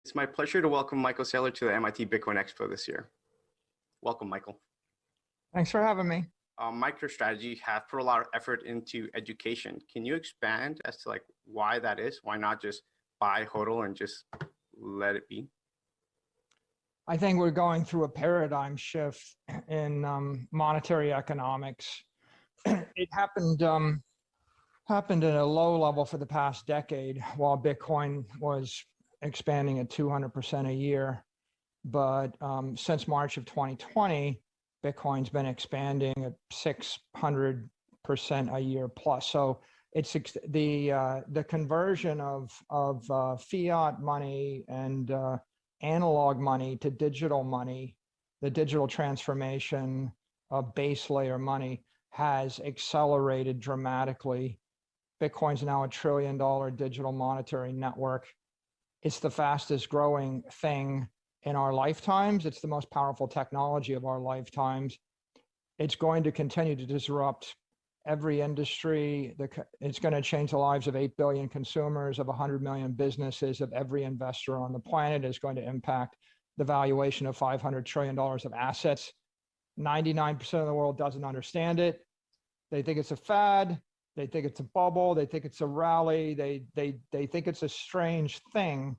It's my pleasure to welcome Michael Saylor to the MIT Bitcoin Expo this year. Welcome, Michael. Thanks for having me. MicroStrategy has put a lot of effort into education. Can you expand as to why that is? Why not just buy HODL and just let it be? I think we're going through a paradigm shift in monetary economics. It happened at a low level for the past decade while Bitcoin was expanding at 200% a year. But since March of 2020, Bitcoin's been expanding at 600% a year plus. So it's the conversion of fiat money and analog money to digital money, the digital transformation of base layer money has accelerated dramatically. Bitcoin's now $1 trillion digital monetary network. It's the fastest growing thing in our lifetimes. It's the most powerful technology of our lifetimes. It's going to continue to disrupt every industry. It's going to change the lives of 8 billion consumers, of 100 million businesses, of every investor on the planet. It's going to impact the valuation of $500 trillion of assets. 99% of the world doesn't understand it. They think it's a fad. They think it's a bubble. They think it's a rally. They think it's a strange thing.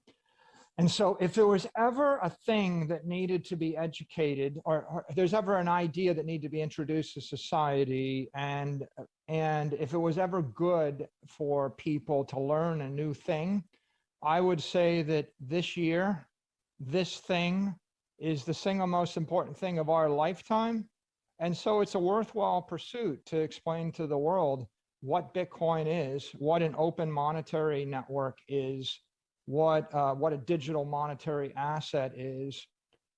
And so if there was ever a thing that needed to be educated, or if there's ever an idea that needed to be introduced to society, and if it was ever good for people to learn a new thing, I would say that this year, this thing is the single most important thing of our lifetime. And so it's a worthwhile pursuit to explain to the world what Bitcoin is, what an open monetary network is, what a digital monetary asset is,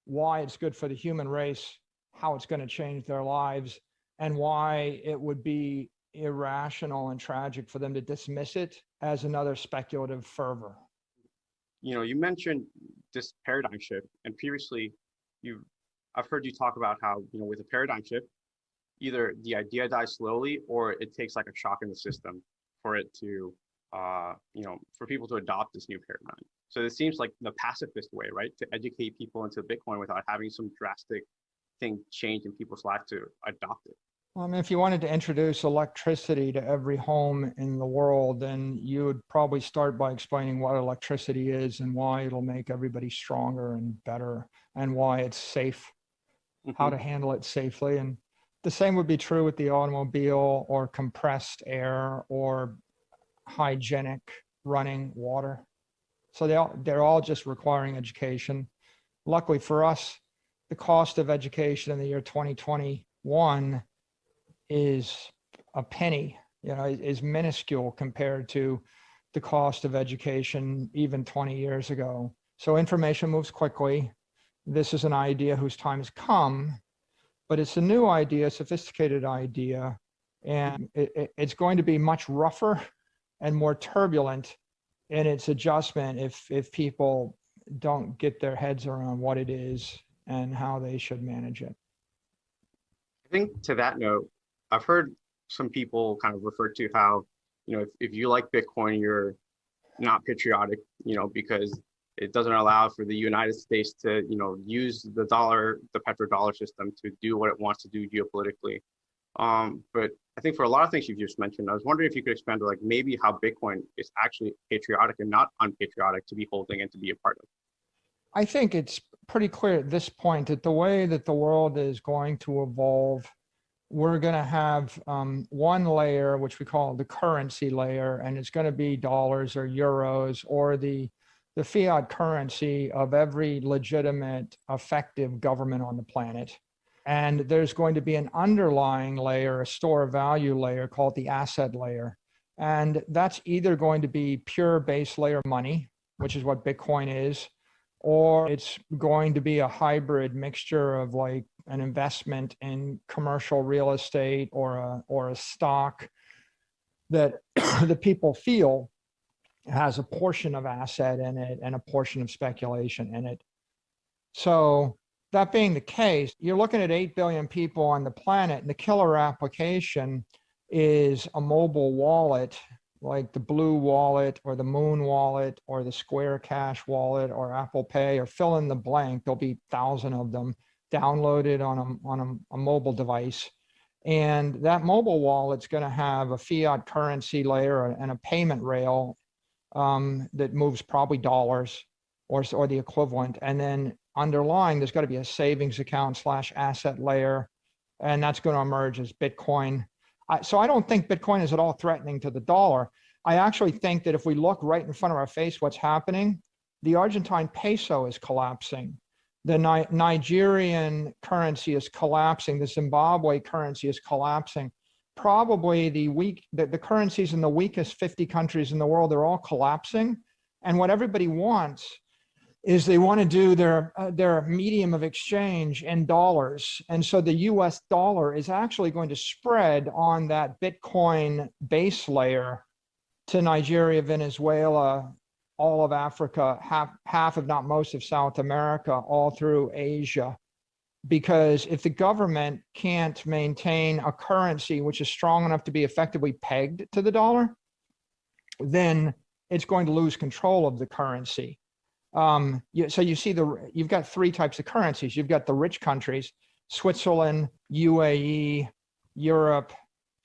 why it's good for the human race, how it's going to change their lives, and why it would be irrational and tragic for them to dismiss it as another speculative fervor. You mentioned this paradigm shift, and previously I've heard you talk about how, with a paradigm shift, either the idea dies slowly or it takes like a shock in the system for it to, for people to adopt this new paradigm. So it seems like the pacifist way, right? To educate people into Bitcoin without having some drastic thing change in people's lives to adopt it. If you wanted to introduce electricity to every home in the world, then you would probably start by explaining what electricity is and why it'll make everybody stronger and better, and why it's safe, how to handle it safely. And the same would be true with the automobile or compressed air or hygienic running water. So they're all just requiring education. Luckily for us, the cost of education in the year 2021 is a penny, is minuscule compared to the cost of education even 20 years ago. So information moves quickly. This is an idea whose time has come, but it's a new idea, sophisticated idea, and it's going to be much rougher and more turbulent in its adjustment if people don't get their heads around what it is and how they should manage it. I think to that note, I've heard some people kind of refer to how, if you like Bitcoin, you're not patriotic, because it doesn't allow for the United States to, use the petrodollar system to do what it wants to do geopolitically. But I think for a lot of things you've just mentioned, I was wondering if you could expand to maybe how Bitcoin is actually patriotic and not unpatriotic to be holding and to be a part of. I think it's pretty clear at this point that the way that the world is going to evolve, we're going to have one layer, which we call the currency layer, and it's going to be dollars or euros or the fiat currency of every legitimate, effective government on the planet. And there's going to be an underlying layer, a store of value layer called the asset layer. And that's either going to be pure base layer money, which is what Bitcoin is, or it's going to be a hybrid mixture of like an investment in commercial real estate or a stock that the people feel has a portion of asset in it and a portion of speculation in it. So that being the case, you're looking at 8 billion people on the planet, and the killer application is a mobile wallet like the Blue Wallet or the Moon Wallet or the Square Cash Wallet or Apple Pay, or fill in the blank. There'll be 1,000 of them downloaded on a mobile device. And that mobile wallet's going to have a fiat currency layer and a payment rail that moves probably dollars or the equivalent. And then underlying, there's got to be a savings account / asset layer. And that's going to emerge as Bitcoin. So I don't think Bitcoin is at all threatening to the dollar. I actually think that if we look right in front of our face, what's happening, the Argentine peso is collapsing. The Nigerian currency is collapsing. The Zimbabwe currency is collapsing. Probably the currencies in the weakest 50 countries in the world, they're all collapsing. And what everybody wants is they want to do their medium of exchange in dollars. And so the US dollar is actually going to spread on that Bitcoin base layer to Nigeria, Venezuela, all of Africa, half if not most of South America, all through Asia. Because if the government can't maintain a currency which is strong enough to be effectively pegged to the dollar, then it's going to lose control of the currency. So you see you've got three types of currencies. You've got the rich countries, Switzerland, UAE, Europe,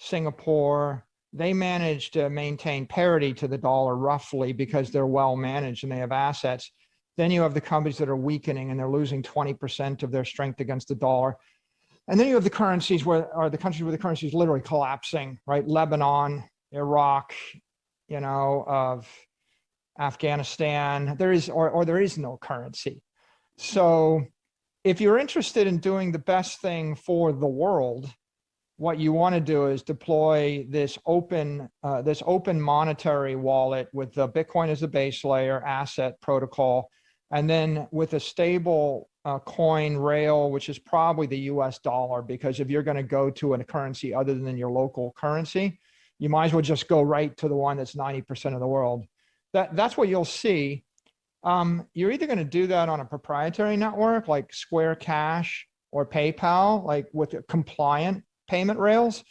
Singapore. They manage to maintain parity to the dollar roughly because they're well managed and they have assets. Then you have the countries that are weakening and they're losing 20% of their strength against the dollar. And then you have the countries where the currency is literally collapsing, right? Lebanon, Iraq, of Afghanistan, there is no currency. So if you're interested in doing the best thing for the world, what you want to do is deploy this open monetary wallet with the Bitcoin as a base layer asset protocol, and then with a stable coin rail, which is probably the US dollar, because if you're going to go to a currency other than your local currency, you might as well just go right to the one that's 90% of the world. That's what you'll see. You're either going to do that on a proprietary network like Square Cash or PayPal, like with compliant payment rails,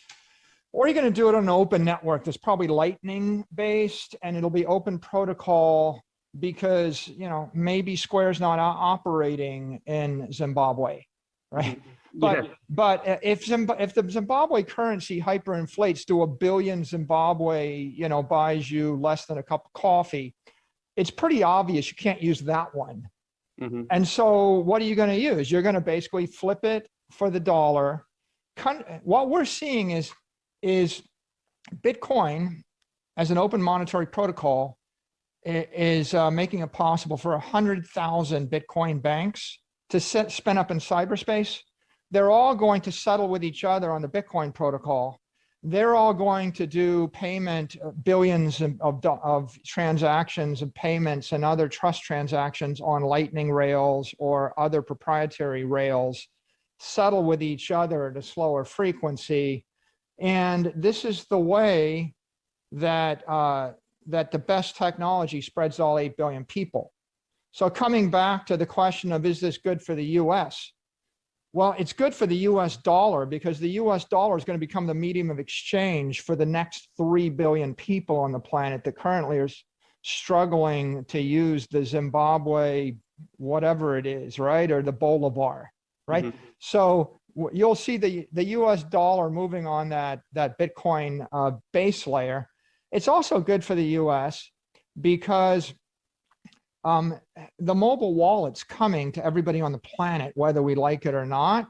or you're going to do it on an open network that's probably Lightning based, and it'll be open protocol because, maybe Square's not operating in Zimbabwe, right? Yeah. But if the Zimbabwe currency hyperinflates to 1 billion Zimbabwe, buys you less than a cup of coffee, it's pretty obvious you can't use that one. Mm-hmm. And so what are you going to use? You're going to basically flip it for the dollar. What we're seeing is Bitcoin as an open monetary protocol is making it possible for 100,000 Bitcoin banks to spin up in cyberspace. They're all going to settle with each other on the Bitcoin protocol. They're all going to do payment, billions of transactions and payments and other trust transactions on Lightning rails or other proprietary rails, settle with each other at a slower frequency. And this is the way that the best technology spreads to all 8 billion people. So coming back to the question of, is this good for the US? Well, it's good for the US dollar because the US dollar is going to become the medium of exchange for the next 3 billion people on the planet that currently are struggling to use the Zimbabwe, whatever it is, right? Or the Bolivar, right? Mm-hmm. So you'll see the US dollar moving on that Bitcoin base layer. It's also good for the US because the mobile wallet's coming to everybody on the planet, whether we like it or not.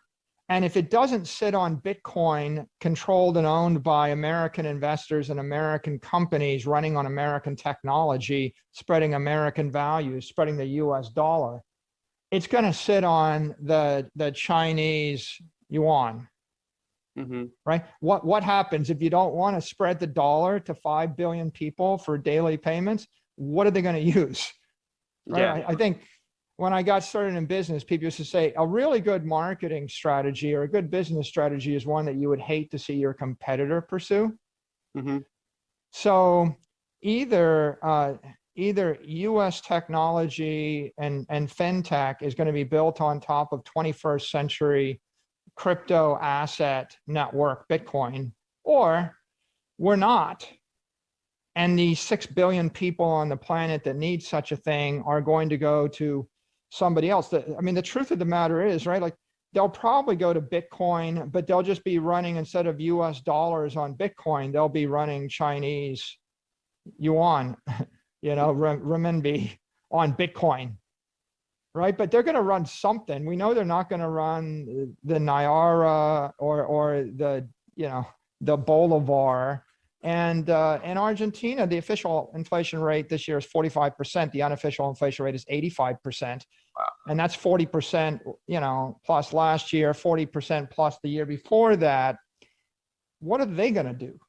And if it doesn't sit on Bitcoin controlled and owned by American investors and American companies running on American technology, spreading American values, spreading the US dollar, it's going to sit on the Chinese yuan. Mm-hmm. Right? What happens if you don't want to spread the dollar to 5 billion people for daily payments? What are they going to use? Right? Yeah. I think when I got started in business, people used to say a really good marketing strategy or a good business strategy is one that you would hate to see your competitor pursue. Mm-hmm. So either US technology and fintech is going to be built on top of 21st century crypto asset network Bitcoin, or we're not. And the 6 billion people on the planet that need such a thing are going to go to somebody else. I mean, the truth of the matter is, right, like they'll probably go to Bitcoin, but they'll just be running, instead of US dollars on Bitcoin, they'll be running Chinese yuan, renminbi on Bitcoin, right? But they're going to run something. We know they're not going to run the Naira or the, the Bolivar. And in Argentina, the official inflation rate this year is 45%. The unofficial inflation rate is 85%. Wow. And that's 40%, plus last year, 40% plus the year before that. What are they going to do?